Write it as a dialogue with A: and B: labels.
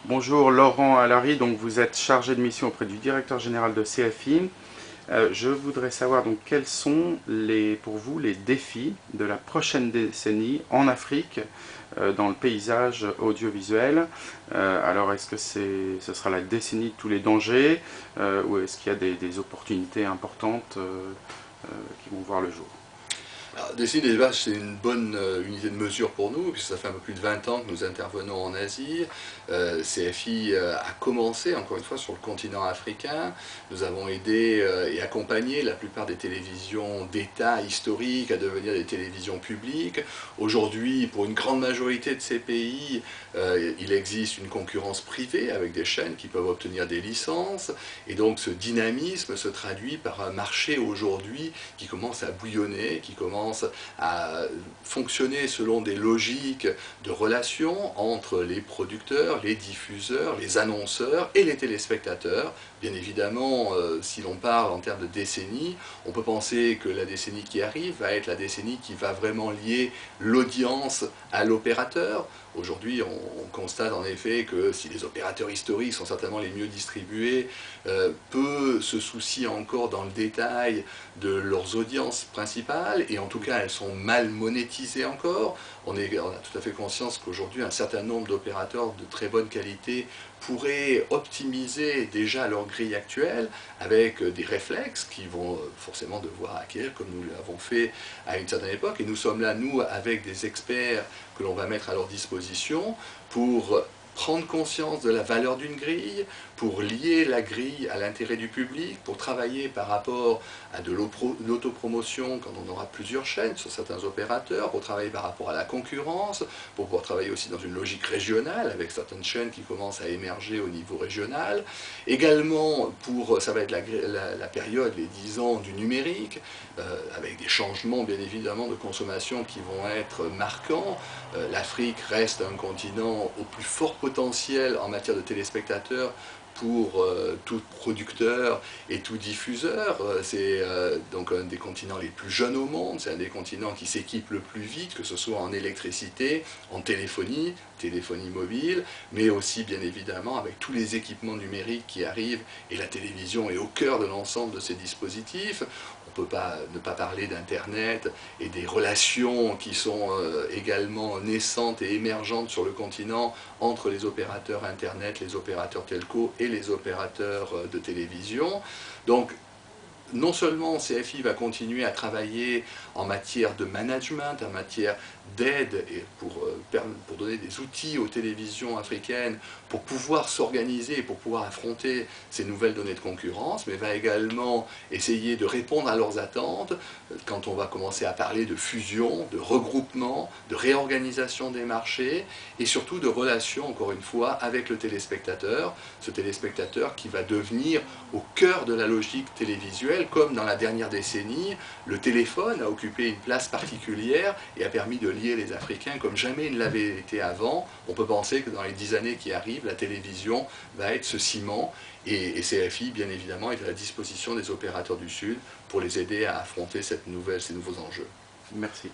A: Bonjour Laurent Allary, donc vous êtes chargé de mission auprès du directeur général de CFI. Je voudrais savoir donc quels sont pour vous les défis de la prochaine décennie en Afrique dans le paysage audiovisuel. Alors est-ce que ce sera la décennie de tous les dangers ou est-ce qu'il y a des opportunités importantes qui vont voir le jour?
B: Alors, décider des vaches, c'est une bonne unité de mesure pour nous, puisque ça fait un peu plus de 20 ans que nous intervenons en Asie. CFI a commencé, encore une fois, sur le continent africain. Nous avons aidé et accompagné la plupart des télévisions d'État historiques à devenir des télévisions publiques. Aujourd'hui, pour une grande majorité de ces pays, il existe une concurrence privée avec des chaînes qui peuvent obtenir des licences. Et donc ce dynamisme se traduit par un marché aujourd'hui qui commence à bouillonner, qui commence à fonctionner selon des logiques de relations entre les producteurs, les diffuseurs, les annonceurs et les téléspectateurs. Bien évidemment, si l'on parle en termes de décennie, on peut penser que la décennie qui arrive va être la décennie qui va vraiment lier l'audience à l'opérateur. Aujourd'hui, on constate en effet que si les opérateurs historiques sont certainement les mieux distribués, peu se soucient encore dans le détail de leurs audiences principales, et en tout cas elles sont mal monétisées encore. On a tout à fait conscience qu'aujourd'hui un certain nombre d'opérateurs de très bonne qualité pourraient optimiser déjà leur grille actuelle avec des réflexes qu'ils vont forcément devoir acquérir comme nous l'avons fait à une certaine époque, et nous sommes là, nous, avec des experts que l'on va mettre à leur disposition pour prendre conscience de la valeur d'une grille, pour lier la grille à l'intérêt du public, pour travailler par rapport à de l'autopromotion quand on aura plusieurs chaînes sur certains opérateurs, pour travailler par rapport à la concurrence, pour pouvoir travailler aussi dans une logique régionale avec certaines chaînes qui commencent à émerger au niveau régional. Également, ça va être la période, les 10 ans du numérique, avec des changements bien évidemment de consommation qui vont être marquants. L'Afrique reste un continent au plus fort potentiel en matière de téléspectateurs pour tout producteur et tout diffuseur. C'est donc un des continents les plus jeunes au monde, c'est un des continents qui s'équipe le plus vite, que ce soit en électricité, en téléphonie mobile, mais aussi bien évidemment avec tous les équipements numériques qui arrivent, et la télévision est au cœur de l'ensemble de ces dispositifs. On ne peut pas ne pas parler d'Internet et des relations qui sont également naissantes et émergentes sur le continent entre les opérateurs Internet, les opérateurs telco et les opérateurs de télévision. Donc, non seulement CFI va continuer à travailler en matière de management, en matière d'aide et pour donner des outils aux télévisions africaines pour pouvoir s'organiser, pour pouvoir affronter ces nouvelles données de concurrence, mais va également essayer de répondre à leurs attentes quand on va commencer à parler de fusion, de regroupement, de réorganisation des marchés et surtout de relations, encore une fois, avec le téléspectateur, ce téléspectateur qui va devenir au cœur de la logique télévisuelle. Comme dans la dernière décennie, le téléphone a occupé une place particulière et a permis de lier les Africains comme jamais il ne l'avait été avant. On peut penser que dans les 10 années qui arrivent, la télévision va être ce ciment, et CFI, bien évidemment, est à la disposition des opérateurs du Sud pour les aider à affronter ces nouveaux enjeux.
A: Merci.